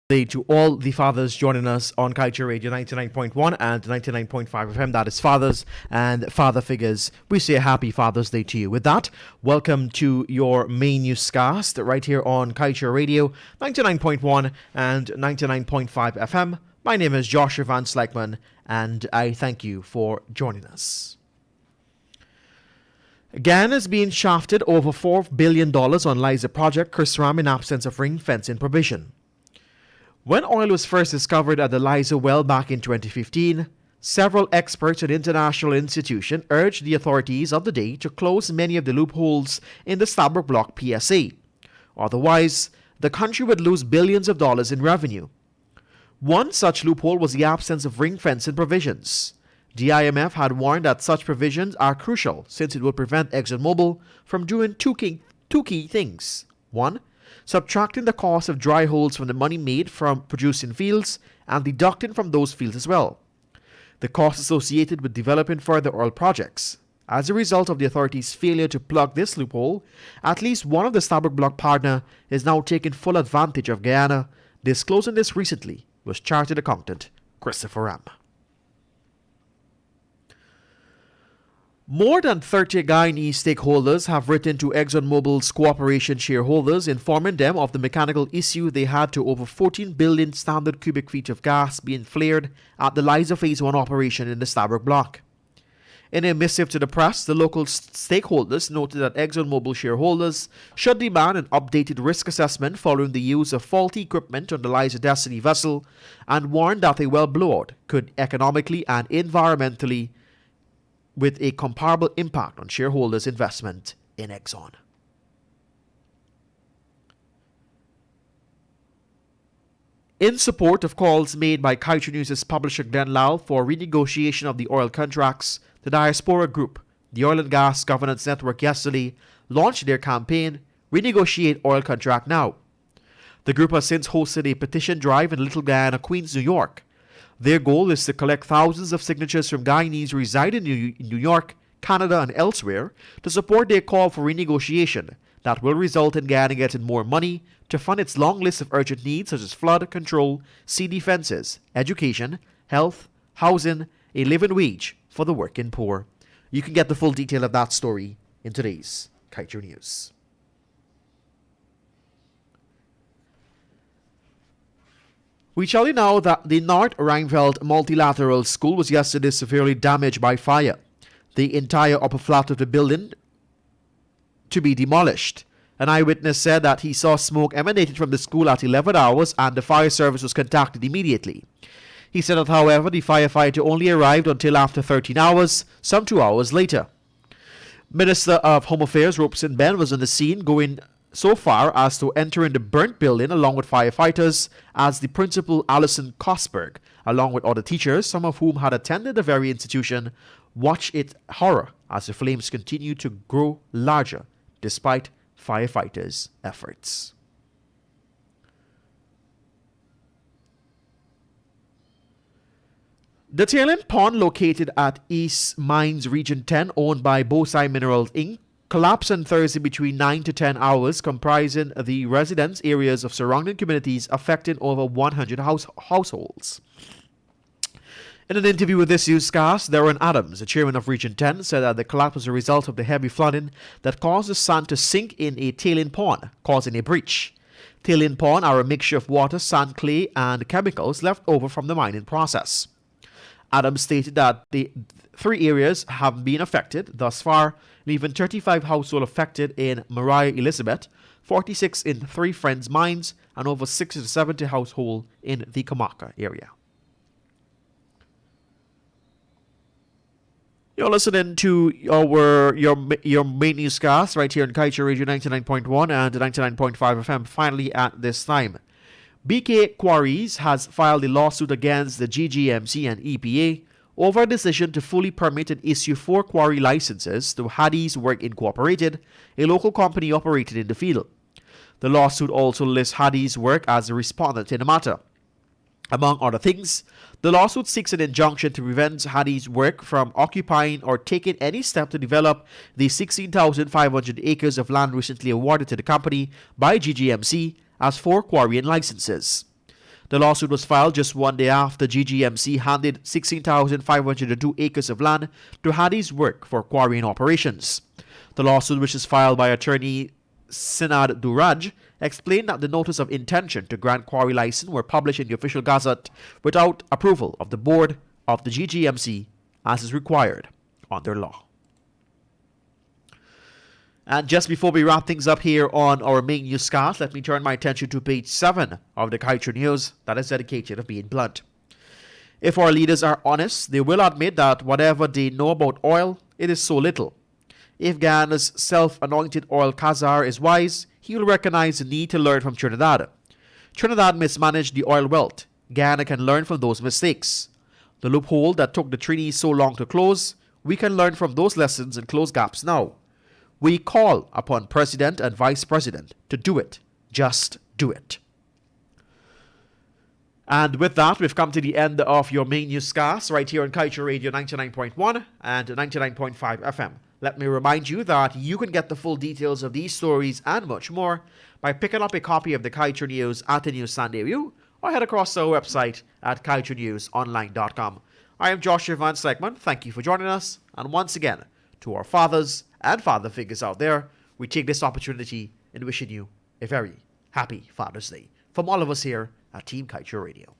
Day to all the fathers joining us on Kaieteur Radio 99.1 and 99.5 FM. That is fathers and father figures. We say a happy Father's Day to you. With that, welcome to your main newscast right here on Kaieteur Radio 99.1 and 99.5 FM. My name is Joshua Van Slyckman and I thank you for joining us. Ghana is being shafted over $4 billion on Liza project, Chris Ram in absence of ring fencing provision. When oil was first discovered at the Liza well back in 2015, several experts at international institutions urged the authorities of the day to close many of the loopholes in the Stabroek Block PSA. Otherwise, the country would lose billions of dollars in revenue. One such loophole was the absence of ring fencing provisions. The IMF had warned that such provisions are crucial since it will prevent ExxonMobil from doing two key things. One, subtracting the cost of dry holes from the money made from producing fields and deducting from those fields as well the costs associated with developing further oil projects. As a result of the authorities' failure to plug this loophole, at least one of the Stabroek Block partner is now taking full advantage of Guyana. Disclosing this recently was chartered accountant Christopher Ram. More than 30 Guyanese stakeholders have written to ExxonMobil's cooperation shareholders informing them of the mechanical issue they had to over 14 billion standard cubic feet of gas being flared at the Liza Phase 1 operation in the Stabroek Block. In a missive to the press, the local stakeholders noted that ExxonMobil shareholders should demand an updated risk assessment following the use of faulty equipment on the Liza Destiny vessel and warned that a well blowout could economically and environmentally with a comparable impact on shareholders' investment in Exxon. In support of calls made by Kaieteur News' publisher Glenn Lal for renegotiation of the oil contracts, the Diaspora Group, the Oil and Gas Governance Network, yesterday launched their campaign, Renegotiate Oil Contract Now. The group has since hosted a petition drive in Little Guyana, Queens, New York. Their goal is to collect thousands of signatures from Guyanese residing in New York, Canada, and elsewhere to support their call for renegotiation that will result in Guyana getting more money to fund its long list of urgent needs such as flood control, sea defenses, education, health, housing, a living wage for the working poor. You can get the full detail of that story in today's Kaieteur News. We tell you now that the North Rheinfeld Multilateral School was yesterday severely damaged by fire. The entire upper flat of the building to be demolished. An eyewitness said that he saw smoke emanated from the school at 11 hours and the fire service was contacted immediately. He said that, however, the firefighter only arrived until after 13 hours, some 2 hours later. Minister of Home Affairs Robeson Ben was on the scene, going so far as to enter in the burnt building along with firefighters as the principal Alison Kosberg, along with other teachers, some of whom had attended the very institution, watched it horror as the flames continued to grow larger despite firefighters' efforts. The Tailend Pond located at East Mines Region 10, owned by Bosai Minerals Inc., collapsed on Thursday between 9 to 10 hours, comprising the residence areas of surrounding communities, affecting over 100 households. In an interview with this newscast, Darren Adams, the chairman of Region 10, said that the collapse was a result of the heavy flooding that caused the sand to sink in a tailing pond, causing a breach. Tailing pond are a mixture of water, sand, clay, and chemicals left over from the mining process. Adams stated that the three areas have been affected thus far, leaving 35 households affected in Maria Elizabeth, 46 in Three Friends Mines, and over 60 to 70 households in the Kamaka area. You're listening to your main newscast right here on Kaieteur Radio 99.1 and 99.5 FM. Finally, at this time, BK Quarries has filed a lawsuit against the GGMC and EPA over a decision to fully permit and issue 4 quarry licenses to Haddy's Work Incorporated, a local company operated in the field. The lawsuit also lists Haddy's Work as a respondent in the matter. Among other things, the lawsuit seeks an injunction to prevent Haddy's Work from occupying or taking any step to develop the 16,500 acres of land recently awarded to the company by GGMC as 4 quarrying licenses. The lawsuit was filed just one day after GGMC handed 16,502 acres of land to Hadi's work for quarrying operations. The lawsuit, which is filed by attorney Sinad Duraj, explained that the notice of intention to grant quarry license were published in the official gazette without approval of the board of the GGMC, as is required under law. And just before we wrap things up here on our main newscast, let me turn my attention to page 7 of the Kaieteur News that is dedicated to being blunt. If our leaders are honest, they will admit that whatever they know about oil, it is so little. If Guyana's self-anointed oil Khazar is wise, he will recognize the need to learn from Trinidad. Trinidad mismanaged the oil wealth. Guyana can learn from those mistakes. The loophole that took the treaty so long to close, we can learn from those lessons and close gaps now. We call upon President and Vice President to do it. Just do it. And with that, we've come to the end of your main newscast right here on Kaieteur Radio 99.1 and 99.5 FM. Let me remind you that you can get the full details of these stories and much more by picking up a copy of the Kaieteur News at the newsstand near you, or head across to our website at kaieteurnewsonline.com. I am Joshua Van Segman. Thank you for joining us. And once again, to our fathers and father figures out there, we take this opportunity in wishing you a very happy Father's Day from all of us here at Team Kaieteur Radio.